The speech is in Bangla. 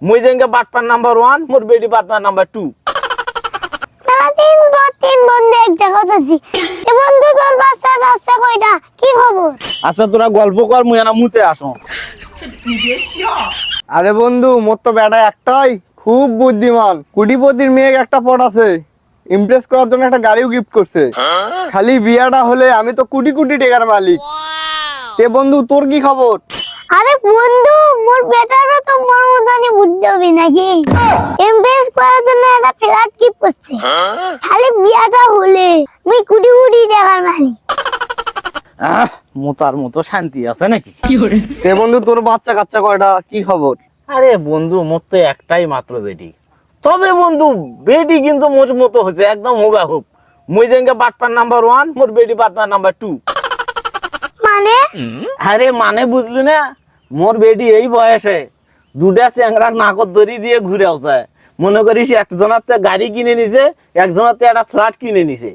মুই যেঙ্গে বাটপার নাম্বার 1 মোর বেডি বাটপার নাম্বার 2। তিন বন্ধু এক জায়গা আছি। এ বন্ধু তোর বাচ্চা কয়টা কি খবর? আচ্ছা তোরা গল্প কর মুই না মুতে আসো। আরে বন্ধু মোর তো বেটা একটাই, খুব বুদ্ধিমান, কোটিপতির মেয়ে একটা পট আছে, ইমপ্রেস করার জন্য একটা গাড়িও গিফট করছে। খালি বিয়াটা হলে আমি তো কোটি কোটি টাকার মালিক। তে বন্ধু তোর কি খবর? আরে বন্ধু মোর বেটারও তো মোর মতনই বুদ্ধি হবে নাকি? এমবিএস করার জন্য একটা ফ্ল্যাট গিফট করছে। খালি বিয়াটা হলে মুই কোটি কোটি টাকার মালিক। মোতার মতো শান্তি আছে নাকি? তে বন্ধু তোর বাচ্চা কাচ্চা কয়টা কি খবর? আরে বন্ধু মোর তো একটাই মাত্র বেডি। তবে বন্ধু বেডি কিন্তু মোর মতো হচ্ছে একদম হুবাহুব। মুই যেঙ্গে বাটপার নাম্বার 1 মোর বেডি বাটপার নাম্বার 2। মানে আরে মানে বুঝলি না, মোর বেডি এই বয়সে দুটা চ্যাংরা নাকত দড়ি দিয়ে ঘুরে আছে। মনে করিস একজনাতে গাড়ি কিনে নিছে, একজনাতে একটা ফ্ল্যাট কিনে নিছে।